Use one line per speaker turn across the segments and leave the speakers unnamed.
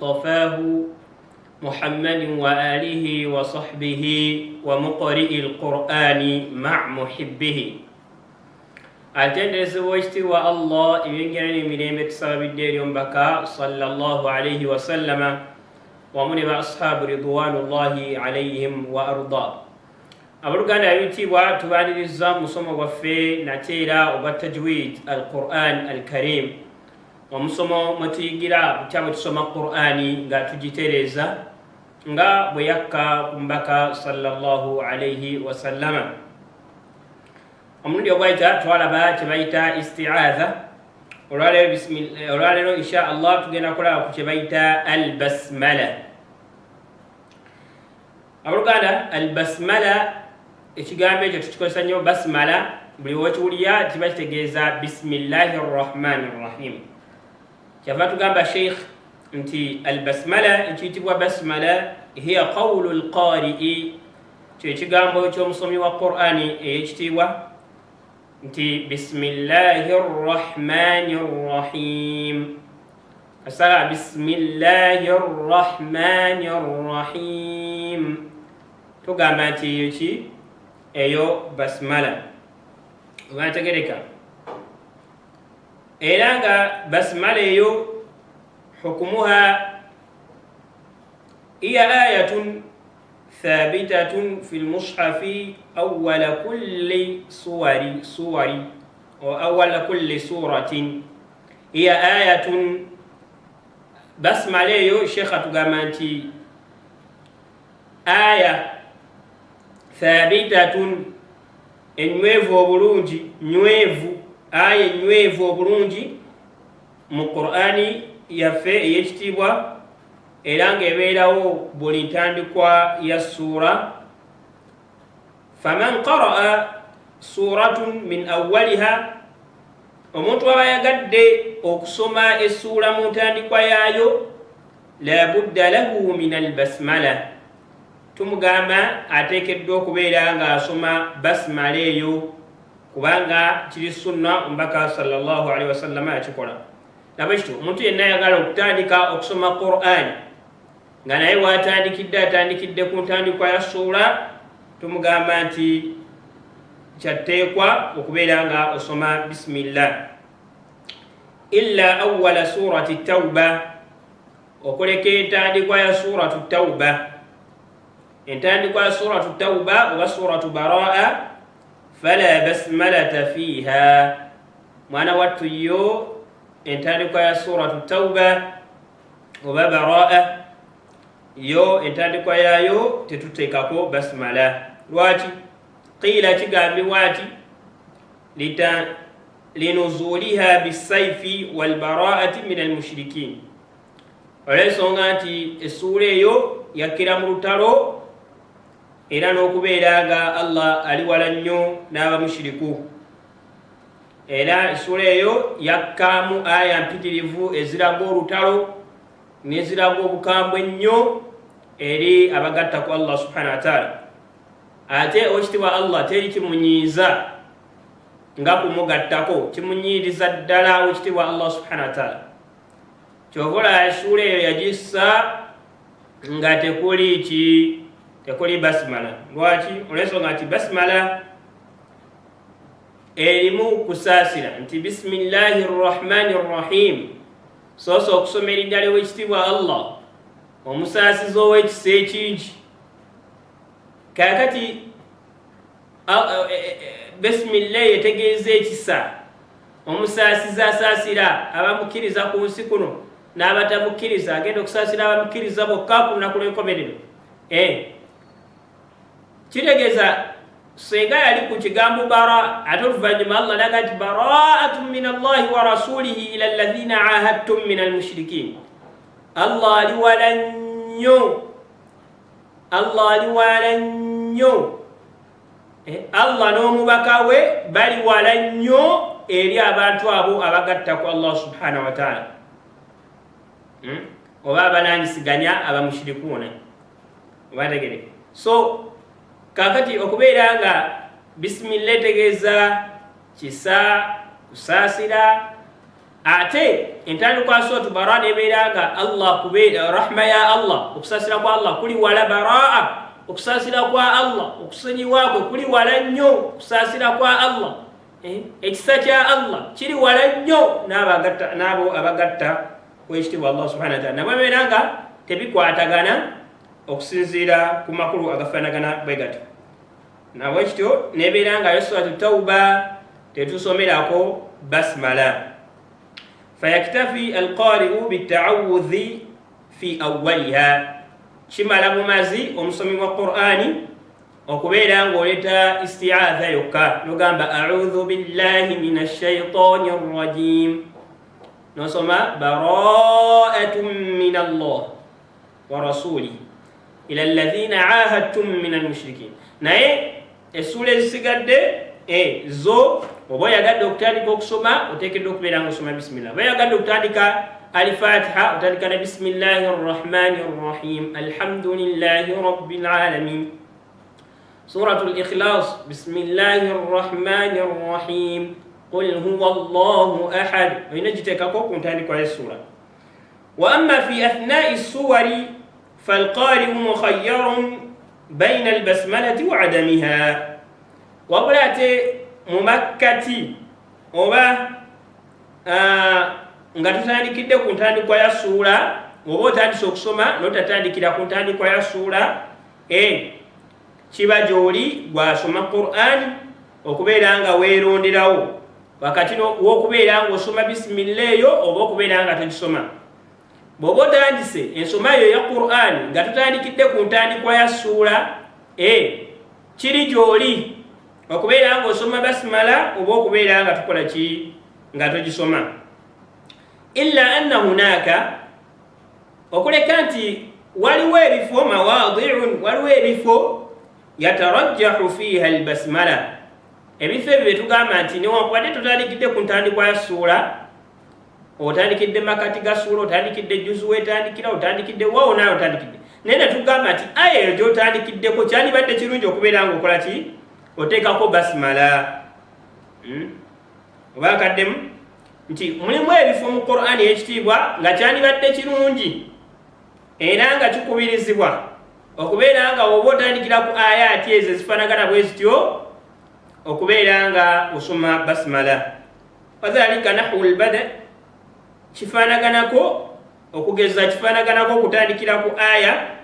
طفاه محمد وآله وصحبه ومقرئ القرآن مع محبه. atendezebwa ekitiibwa allah ebyenjala n'emirembe tusababidde eri omubaka sallallahu alaihi wasallama wamu ne ba ashabu ridwanullahi alaihim wa arda. Abooluganda ebitiibwa tubaaniriza mu musomo gwaffe nate era ogwa tajwid al quran al karim, omusomo mwe tuyigira butya bwe tusoma qurani nga tugitereeza nga bwe yakka ku mbaka sallallahu alaihi wasallama. Omulundi ogwayita twalaba kyebayita isti'adha. Olwaleero insha allah tugenda kulaba ku kyebayita al basmala. Abooluganda, al basmala ekigambo ekyo tukikozesa nnyo basmala, buli wokiwulira kiba kitegeeza bismillahi rrahmani rrahim. Kyava tugamba sheikh nti al basmala ekiyitibwa basmala hiya qawlu lqari'i, kyo ekigambo ky'omusomi wa qur'ani ey'ekitiibwa nti bismillahi rrahmani rrahim. Asala bismillahi rrahmani rrahim, tugamba nti eyo ki? Eyo basmala. Obantegereka era nga basmala eyo hukumuha iya ayatun thabitatun fi lmushafi awala kulli suwari o awala kulli suratin. Iya ayatun, basmala eyo sheikh atugamba nti aya thabitatun, enywevu obulungi, nywevu, aya enywevu obulungi mu qur'ani yaffe ey'ekitiibwa, era ng'ebeerawo buli ntandikwa ya suura. faman qara'a suratun min awwaliha, omuntu aba yagadde okusoma essuula mu ntandikwa yaayo, la budda lahu min albasmala, tumugamba ateekeddwa okubeera ng'asoma basmala eyo, kubanga kiri sunna omubaka sallallahu alaihi wasallama yakikola. Nabwekityo omuntu yenna ayagala okutandika okusoma qur'ani nga naye atandikidde ku ntandikwa ya suura, tumugamba nti kyatteekwa okubeera nga osoma bisimillah. illa awwala surati tawba, okuleka entandikwa ya suratu tawba. Entandikwa ya suratu tawba oba suratu baraa, fala basmalata fiha. Mwana wattu yo entandikwa ya suratu tawba oba baraa yo entandikwa yaayo tetuteekako basmala. Lwaki? Qiila, kigambibwa nti linuzuliha bisaifi walbaraati min almushrikin, olw'ensonga nti essuula eyo yakkira mu lutalo era n'okubeera nga allah ali wala nnyo n'abamushiriku, era essuula eyo yakkaamu aya mpitirivu eziraga olutalo n'eziraga obukambwe ennyo eri abagatta ku allah subhanahu wa taala. Ate owekitiibwa allah teri kimunyiiza nga kumugattako, kimunyiiriza ddala owekitiibwa allah subhanahu wa taala. Kyovola essuula eyo yagissa nga tekuli basmala. Lwaki? Olw'ensonga nti basmala erimu kusaasira nti bismillahi rrahmani rrahim, soosa okusoma erinnya ly'owekitiibwa allah, omusaasizi ow'ekisa ekingi. Kaakati bismillah etegeeza ekisa, omusaasizi asaasira abamukkiriza ku nsi kuno n'abatamukkiriza, agenda okusaasira abamukkiriza bokka ku lunaku lw'enkomerero. Kitegeeza senga yali ku kigambo bara, ate oluvannyuma allah laga nti baraatun min allahi wa rasulihi ila alladhina ahadtum min almushrikin. Allah ali wala nnyo, Allah ali wala nnyo, Allah n'omubaka we bali wala nnyo eri abantu abo abagatta ku allah subhanahu wa taala, oba abananyisiganya abamushirikuuna. Obategere? So kakati okubeera nga bisimillah etegeeza kisa, kusaasira, ate entandikwa suratu baraa nebeeraga Allah kubeera rahma ya Allah okusasira kwa Allah kuli wala baraa okusasira kwa Allah okusonyiwakwe kuli wala nnyo okusasira kwa Allah ekisa kya Allah kiri wala nnyo n'abo abagatta kwekitibwa Allah subhanahu wa ta'ala nabo beeranga tebikwatagana okusinziira ku makulu agafaanagana bwe gatyo nabwe kityo nebeeranga suratu tauba tetusomerako basmala fayaktafi alqari'u bita'awudhi fi awwaliha kimala bumazi omusomi wa Qur'ani okubeera ng'oleta isti'adha yokka nogamba a'udhu billahi minash shaytanir rajim nosoma bara'atun min Allah wa rasulihi ila alladhina 'ahadtum min al-mushrikin naye essula ezisigadde zo oba oyagadde okutandika okusoma oteekeddwa okubeera nga osoma bisimillah oba oyagadde okutandika al-fatiha otandika na bismillahi rrahmani rrahim alhamdulillahi rabbil alamin suratul ikhlas bismillahi rrahmani rrahim qul huwa allahu ahad oyina giteekako ku ntandikwa y'essula wa amma fi athna'i suwari falqari'u mukhayyarun bayna albasmalati wa adamiha wabula ate mu makkati oba nga tutandikidde ku ntandikwa ya suula oba otandise okusoma notatandikira ku ntandikwa ya suula kiba gy'oli gwasoma Qur'ani okubeera nga weeronderawo wakati w'okubeera nga osoma bisimilla eyo oba okubeera nga togisoma bw'oba otandise ensoma eyo ya Qur'ani nga tutandikidde ku ntandikwa ya suula kiri gy'oli okubeera nga osoma basmala oba okubeera nga tukola ki nga togisoma illa anna hunaka okuleka nti waliwo ebifo mawadhi'un waliwo ebifo yatarajjahu fiha albasmala ebifo ebyo betugamba nti newankubadde tutandikidde ku ntandikwa ya suula otandikidde makati ga suula otandikidde juzu wetandikira otandikidde wawo naye otandikidde naye netugamba nti aya eyo gyotandikiddeko kyandibadde kirungi okubeera nga okola ki oteekako basmala oba kaddemu nti mulimu ebifo mu Qur'ani ekitiibwa nga kyandibadde kirungi era nga kikubirizibwa okubeera nga oba otandikira ku ayati ezo ezifaanagana bwe zityo okubeera nga osoma basmala wadhalika nahu lbada kifaanaganako okugeza kifaanaganako okutandikira ku aya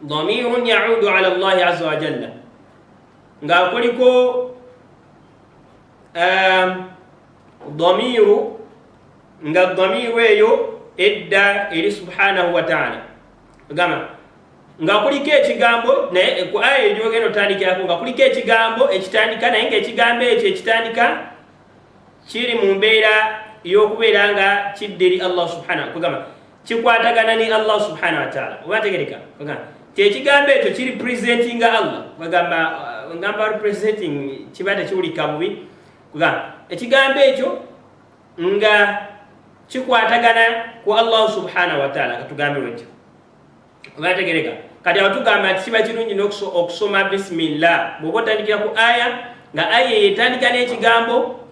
dhamirun yaudu ala Allahi azza wa jalla nga kuliko dhamiru nga dhamiru eyo edda eri subhanahu wa ta'ala gama nga kuliko ekigambo naye ku aya egyogenda otandikirako nga kuliko ekigambo ekitandika naye ngaekigambo ekyo ekitandika kiri mu mbeera y'okubeera nga kidde eri Allah subhanahu kugamba kikwatagana ni Allah subhanahu wa ta'ala oba tegereka kugamba ekigambo ekyo kiri presentinga Allah ngamba representing kibadde kiwulika bubi kugamba ekigambo ekyo nga kikwatagana ku Allah subhanahu wa ta'ala katugambe wetyo oba tegereka kati awo tugamba nti kiba kirungi okusoma bisimillah bw'oba otandikira ku aya nga aya etandika n'ekigambo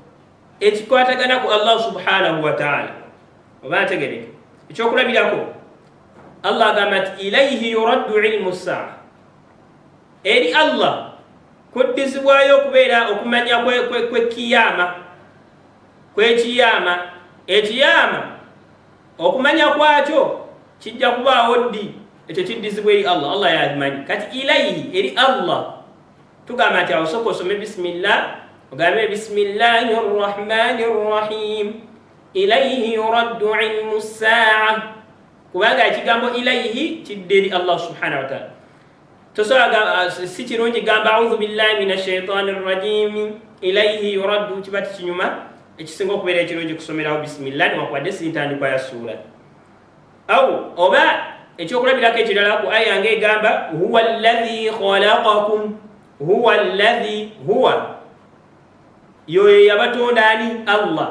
ekikwatagana ku Allah subhanahu wa ta'ala oba tegereka ekyokulabirako Allah agamba nti ilayhi yuraddu ilmu saa eri Allah kuddizibwayo okubeera okumanya kwekiyama ekiyama okumanya kwakyo kijja kubaawo ddi ekyo kiddizibwa eri Allah Allah yabimanyi kati ilayhi eri Allah tugamba nti awosooka osome bisimillah ogambe bismillahi rrahmani rrahim ilayhi yuraddu ilmu saa kubanga ekigambo ilayhi kidde eri Allah subhanahu wa ta'ala tosobola si kirungi gamba audhu billahi minash shaitani rrajim ilayhi yuraddu kiba tikinyuma ekisinga okubeera ekirungi kusomerawo bisimillah newankubadde si ntandikwa ya suula awo oba ekyokulabirako ekirala ku aya yange egamba huwa alladhi khalaqakum huwa alladhi huwa yoyo yabatonda ani Allah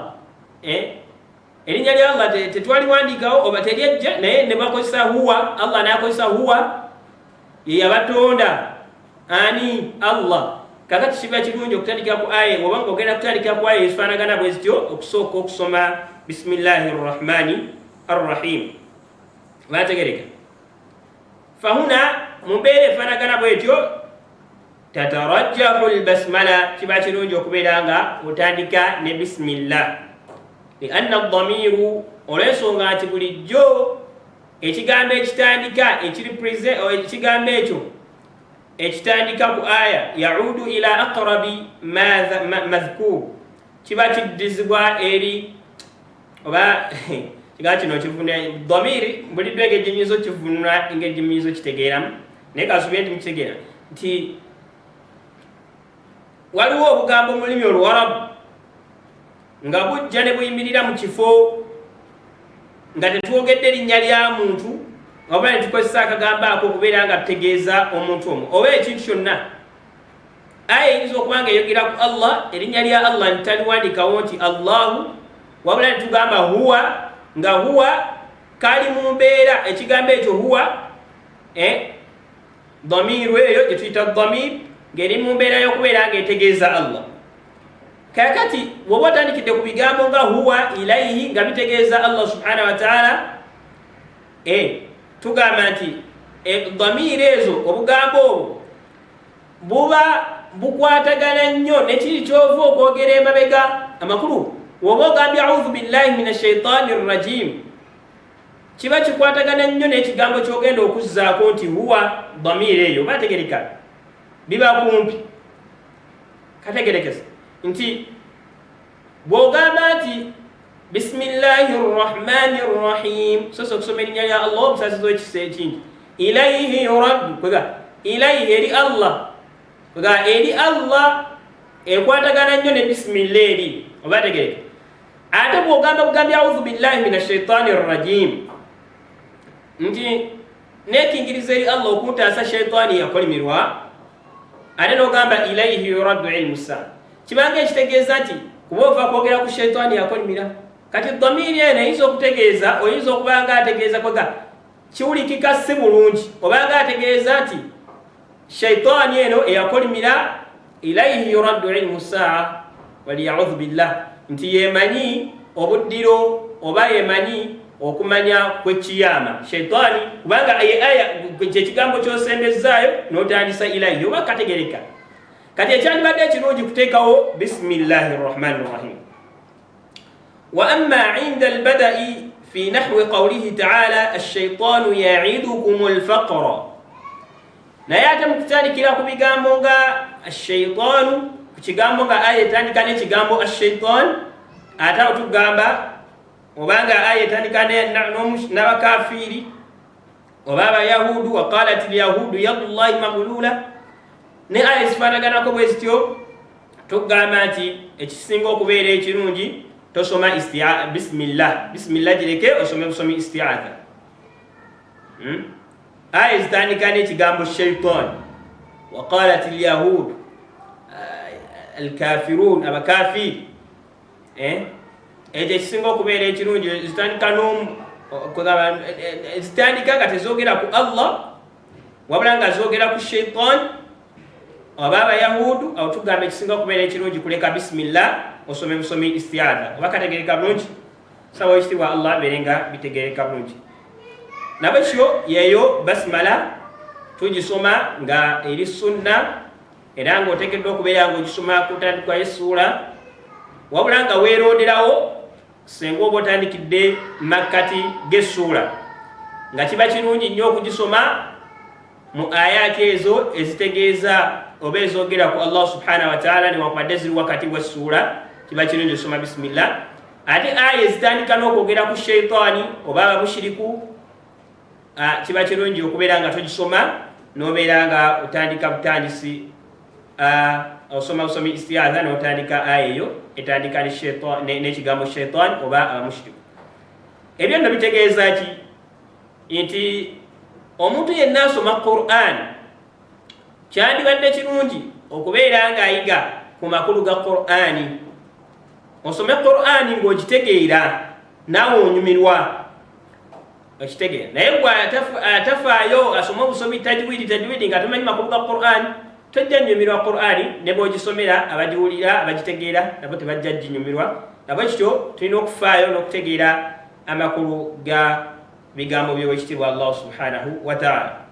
erinnya lya Allah tetwaliwandiikawo oba teryejja naye ne bakozesa huwa Allah n'akozesa huwa ye yabatonda ani Allah kakati kiba kirungi okutandikira ku aya oba ng'ogenda kutandikira ku aya ezifaanagana bwe zityo okusooka okusoma bisimillahi rrahmani arrahim. Bategereka fahuna mu mbeera efaanagana bwetyo tatarajjahu lbasmala, kiba kirungi okubeera nga otandika ne bisimillah lianna ddamiru, olw'ensonga nti bulijjo ekigambo ekitandika ekigambo ekyo ekitandika ku aya yaudu ila aqrabi madhkur, kiba kiddizibwa eri oba kiga kino kivuna dhamiri buliddo engeri gyemuyinza okivunula engeri gyemuyinza okitegeeramu, naye kasubire nti mukitegeera nti waliwo obugambo mu lulimi oluwarabu nga bujja ne buyimirira mu kifo nga tetwogedde erinnya lya muntu wabula ne tukozesa akagambo ako okubeera nga tutegeeza omuntu omwo oba ekintu kyonna. Aya eyinza okuba nga eyogera ku Allah, erinnya lya Allah ntaliwandikawo nti Allahu, wabula ne tugamba huwa, nga huwa kali mu mbeera ekigambo ekyo huwa dhamiru eyo gyetuyita dhamir ng'eri mu mbeera y'okubeera ng'etegeeza Allah. Kakati woba otandikidde ku bigambo nga huwa ilaihi nga bitegeeza Allah subhanahu wa ta'ala, tugamba nti dhamiri ezo obugambo obwo buba bukwatagana nnyo nekiri kyova okwogera emabega amakulu. Woba ogambye audhu billahi min ashaitani rrajim, kiba kikwatagana nnyo n'ekigambo kyogenda okuzzaako nti huwa dhamiri eyo. Bategereka biba kumpi. Kategerekesa nti bw'ogamba nti bisimillahi rrahmani rrahim, sosa okusoma erinnya lya Allah obusaasizo ekisa ekingi, ilaihi yuraddu, kwega ilaihi eri Allah, kwega eri Allah ekwatagana nnyo ne bisimillah eri. Oba tegereka ate bw'ogamba bugambye audhu billahi min ashaitani rrajim nti nekingiriza eri Allah okuntaasa shaitaani yakolimirwa, ate n'ogamba ilaihi yuraddu ilmu saa, kibanga ekitegeeza nti kuba ova kwogera ku shaitaani yakolimira. Kati dhamiri eno eyinza okutegeeza, oyinza okuba nga ategeeza kwega kiwulikika si bulungi, oba nga ategeeza nti shaitaani eno eyakolimira ilaihi yuraddu ilmu saa waliyaudhu billah, nti yemanyi obuddiro oba yemanyi okumanya kwekiyama shaitaani, kubanga aya kyekigambo kyosembezaayo n'otandisa ilaihi oba kategereka. Kati ekyandibadde ekirungi kuteekawo bisimillahi rrahmani rrahim. Wa amma inda albada'i fi nahwi qawlihi ta'ala ashaitanu ya'idukum alfaqra, naye ate mu kutandikira ku bigambo nga ashaitanu, ku kigambo nga aya etandika n'ekigambo ashaitan, ate awo tugamba obanga aya etandika n'abakafiiri oba abayahudu, wa qalat lyahudu yadullahi maghlula, ne aya ezifaanaganako bwe zityo tugamba nti ekisinga okubeera ekirungi tosoma bisimillah, bisimillah gireke osome busomi isti'adha. Aya ezitandika n'ekigambo shaitan, wa qalat lyahudu alkafirun, abakafiiri, ekyo ekisinga okubeera ekirungi zitandika nga tezogera ku Allah wabula nga zogera ku shaitan oba abayahudu, awo tugamba ekisinga okubeera ekirungi kuleka bisimillah osome busomi isti'adha. Oba kategereka bulungi? Sawa ekitiibwa Allah abeere nga bitegereka bulungi. Nabwekyo yeeyo basimala tugisoma nga eri sunna, era ng'oteekeddwa okubeera ng'ogisoma ku ntandikwa y'essuula, wabula nga weeronderawo senga oba otandikidde makkati g'essuula, nga kiba kirungi nnyo okugisoma mu ayati ezo ezitegeeza oba ezogera ku Allah subhanahu wa ta'ala newankubadde ziri wakati w'essuula, kiba kirungi osoma bisimillah. Ate aya ezitandika n'okwogera ku shaitaani oba abamushiriku, kiba kirungi okubeera nga togisoma n'obeera nga otandika butandisi osoma busomi isti'adha n'otandika aya eyo etandika n'ekigambo shaitan oba abamushiriku. Ebyo nno bitegeeza ki? Nti omuntu yenna asoma Qur'an kyandibadde kirungi okubeera ng'ayiga ku makulu ga Qur'ani. Osome Qur'ani ng'ogitegeera naawe onyumirwa okitegeera, naye gwe atafaayo asoma obusomi tajwidi nga tamanyi makulu ga Qur'ani, tojja nyumirwa Qur'ani ne bw'ogisomera abagiwulira abagitegeera nabo tebajja ginyumirwa. Nabwe kityo tulina okufaayo n'okutegeera amakulu ga bigambo by'Oweekitiibwa Allah subhanahu wa ta'ala.